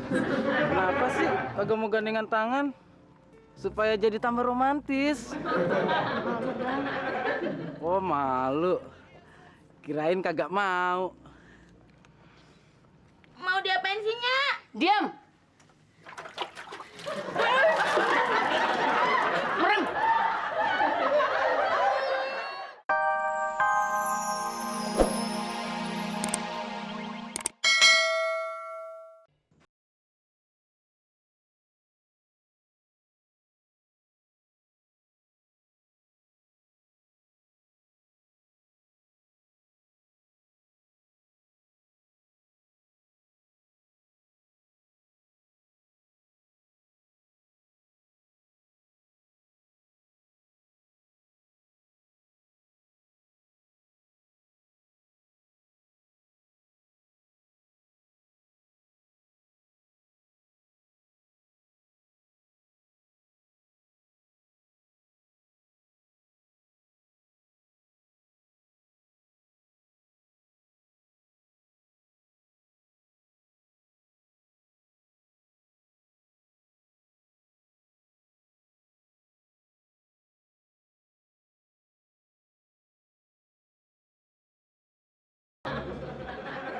Kenapa sih kagak mau gandengan tangan? Supaya jadi tambah romantis. Malu, Bang. Oh, malu. Kirain kagak mau. Mau diapain sih, Nyak? Diam! Merem!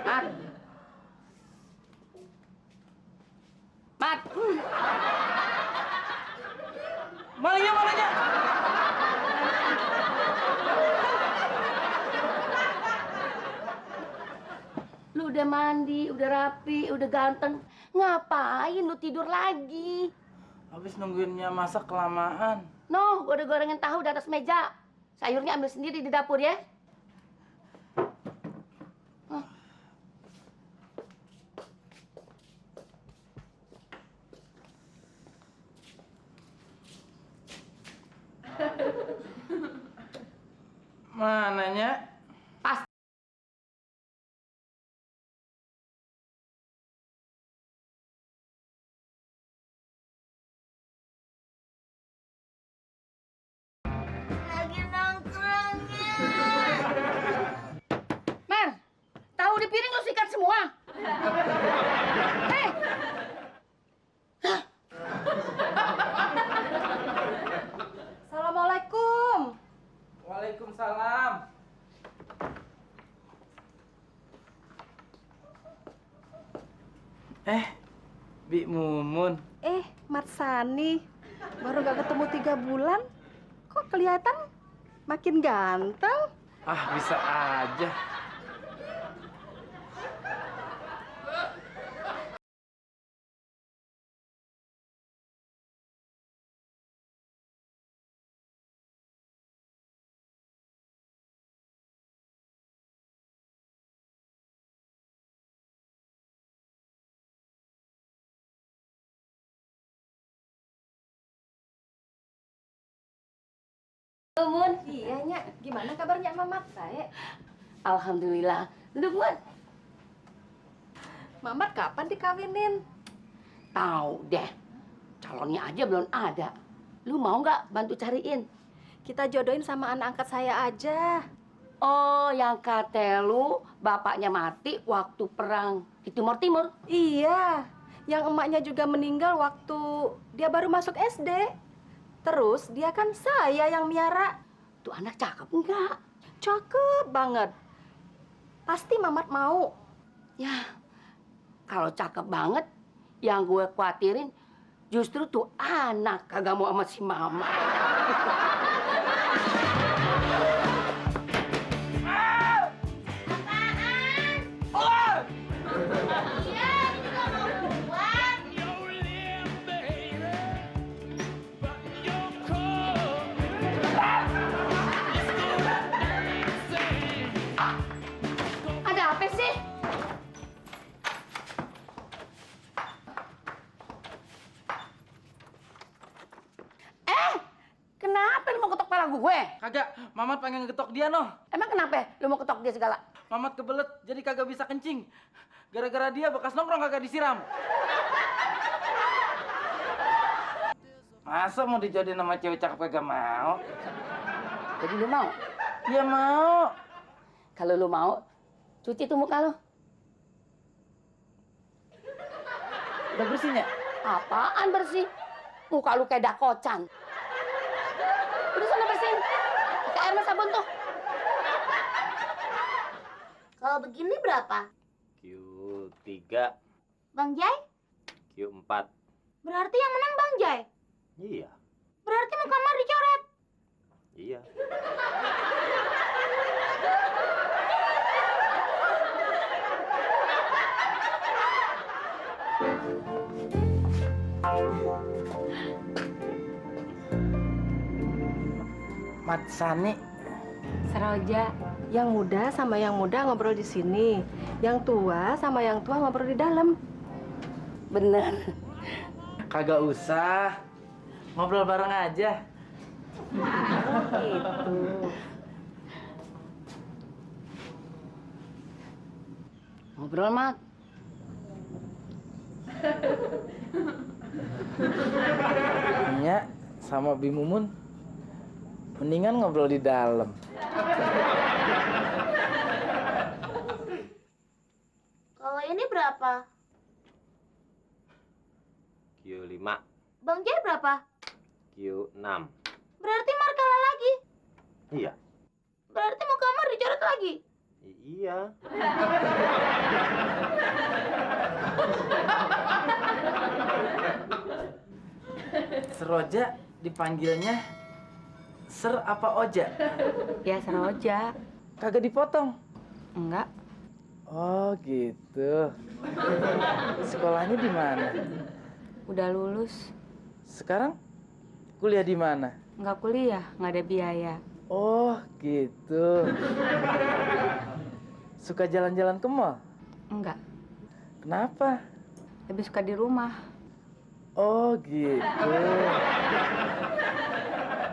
Mat! Mat! Malingnya, malingnya. Lu udah mandi, udah rapi, udah ganteng. Ngapain lu tidur lagi? Habis nungguinnya masak kelamaan. Noh, gua udah gorengin tahu di atas meja. Sayurnya ambil sendiri di dapur ya. Mananya? Pas. Lagi nongkrongnya. Mer, tahu di piring lu sikat semua. Hei! Assalamualaikum. Waalaikumsalam. Bi Mumun. Marsani. Baru gak ketemu 3 bulan. Kok kelihatan makin ganteng? Ah, bisa aja. Mun. Iya, Nyak. Gimana kabarnya Mamat? Baik. Alhamdulillah. Duduk, Mun. Mamat kapan dikawinin? Tahu deh. Calonnya aja belum ada. Lu mau nggak bantu cariin? Kita jodohin sama anak angkat saya aja. Oh, yang kata lu bapaknya mati waktu perang di Timur Timur. Iya. Yang emaknya juga meninggal waktu dia baru masuk SD. Terus dia kan saya yang miara. Tuh anak cakep enggak? Cakep banget. Pasti Mamat mau. Ya, kalau cakep banget, yang gue khawatirin justru tuh anak kagak mau sama si mama. Ada apa sih? Kenapa lu mau ketok kepala gue? Kagak, Mamat pengen ngegetok dia, noh. Emang kenapa lu mau ketok dia segala? Mamat kebelet, jadi kagak bisa kencing. Gara-gara dia bekas nongkrong kagak disiram. Masa mau dijodohin sama cewek cakep kagak mau? Jadi lu mau? Dia mau. Kalau lu mau, cuci tuh muka lu. Udah bersihnya? Apaan bersih? Muka lu kayak dakocan. Udah sana bersihin. Pakai air sama sabun tuh. Kalau begini berapa? Q3, Bang Jai? Q4. Berarti yang menang Bang Jai? Iya, Berarti mau kamar dicoret? iya. Mat Sani. Seroja, yang muda sama yang muda ngobrol di sini. Yang tua sama yang tua ngobrol di dalam. Bener. Kagak usah. Ngobrol bareng aja. Gitu. Ngobrol, Mat. Nya sama Bimumun mendingan ngobrol di dalam. Kalau ini berapa? Q5, Bang Jai berapa? Q6. Berarti Mar kalah lagi. Iya. Berarti mau kamar dicoret lagi. Iya. Seroja dipanggilnya Ser apa Oja? Ya Seroja. Kagak dipotong. Enggak. Oh gitu. Sekolahnya di mana? Udah lulus. Sekarang kuliah di mana? Enggak kuliah, nggak ada biaya. Oh gitu. Suka jalan-jalan ke mall? Enggak. Kenapa? Lebih suka di rumah. Oh gitu.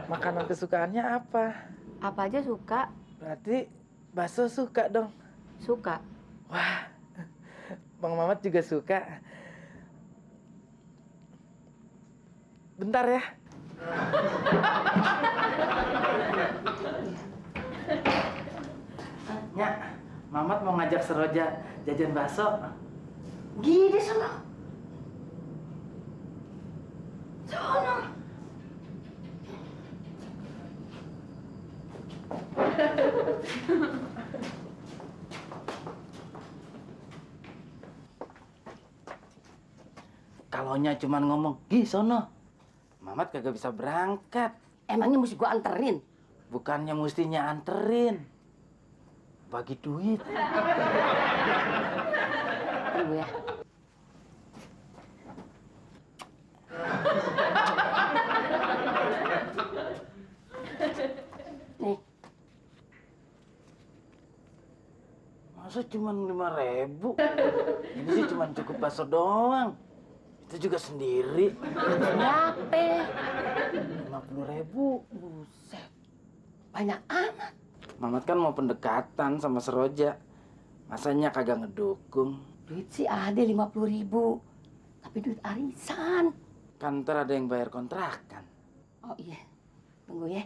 Makanan kesukaannya apa? Apa aja suka. Berarti bakso suka dong. Suka. Wah, Bang Mamat juga suka. Bentar ya. Nya, Mamat mau ngajak Seroja jajan bakso. Gini sono. Sono. Kalaunya cuman ngomong, "Gi sono." Mamat kagak bisa berangkat. Emangnya mesti gua anterin? Bukannya mestinya anterin. Bagi duit. Tunggu ya. Nih, Masa cuma 5.000? Ini sih cuma cukup bakso doang. Itu juga sendiri. berapa? 50.000. Buset. Banyak amat. Mamat kan mau pendekatan sama Seroja. Masanya kagak ngedukung. Duit sih ada 50.000. Tapi duit arisan. Kan ntar ada yang bayar kontrakan. Oh iya. Tunggu ya.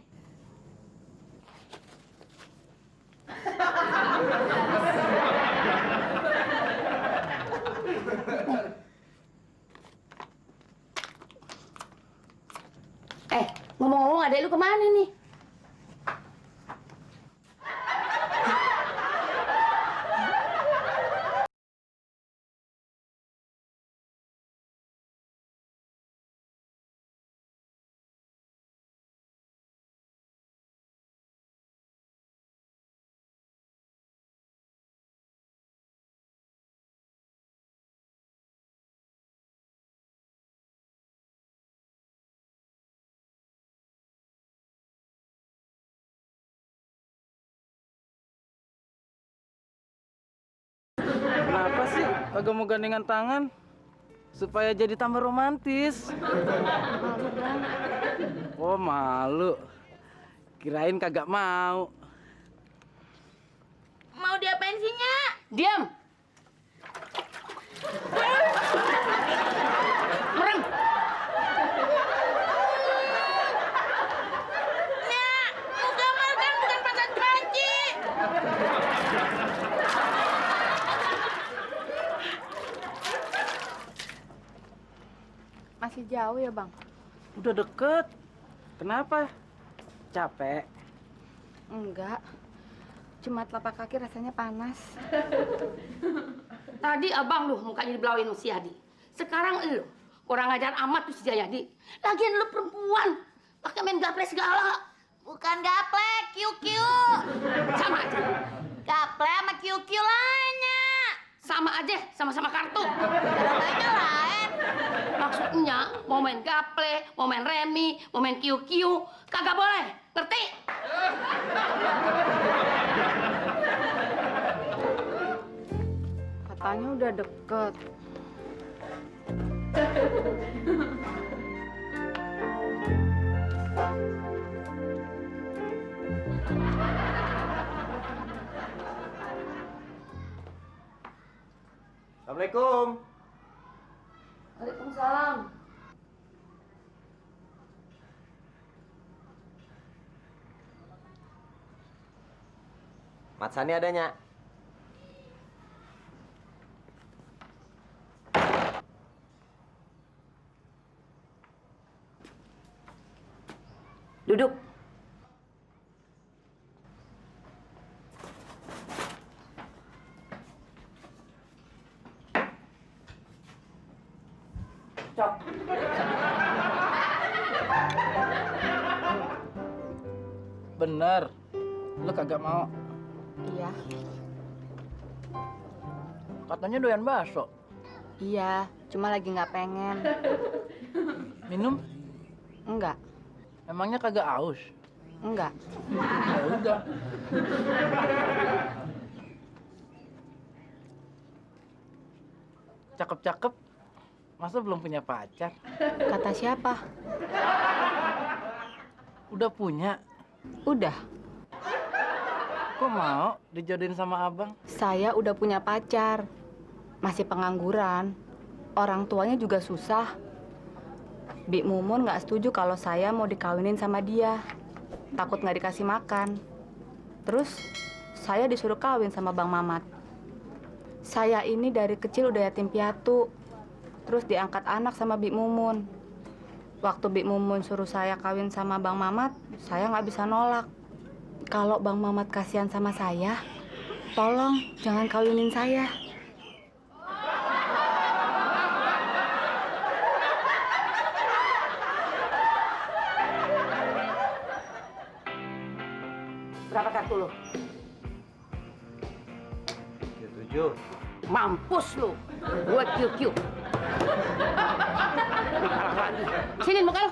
Ngomong-ngomong adek lu kemana nih? Kenapa sih kagak mau gandengan tangan? Supaya jadi tambah romantis. Oh malu. Kirain kagak mau. Mau diapain sih, Nyak? Diam! Merem! Nyak, mau gambar kan bukan pasang panci. jauh ya, Bang? Udah deket. Kenapa? Capek? Enggak. Cuma telapak kaki rasanya panas. Tadi abang lu mukanya dibelauin si Yadi. Sekarang lu kurang ajar amat tuh si Jayadi. Lagian lu perempuan, pakai main gaple segala. Bukan gaple, kiu-kiu. Sama aja. Gaple sama kiu-kiu lainnya. Sama aja, sama-sama kartu. Lainnya lain. Maksudnya mau main gaple, mau main remi, mau main kiu-kiu, kagak boleh. Ngerti? Katanya udah deket. Assalamualaikum. Waalaikumsalam. Mat Sani adanya. Duduk. Cok. Bener. Lu kagak mau. Iya. Katanya doyan bakso. Iya, cuma lagi nggak pengen. Minum? Enggak. Emangnya kagak aus? Enggak. Ya udah. Cakep-cakep. Masa belum punya pacar? Kata siapa? Udah punya. Udah. Kok mau dijodohin sama abang? Saya udah punya pacar. Masih pengangguran. Orang tuanya juga susah. Bik Mumun nggak setuju kalau saya mau dikawinin sama dia. Takut nggak dikasih makan. Terus saya disuruh kawin sama Bang Mamat. Saya ini dari kecil udah yatim piatu. Terus diangkat anak sama Bik Mumun. Waktu Bik Mumun suruh saya kawin sama Bang Mamat, saya nggak bisa nolak. Kalau Bang Mamat kasihan sama saya, tolong jangan kawinin saya. Berapa kartu lu? 7. Mampus lu. Gue kiu-kiu. Sini muka lu.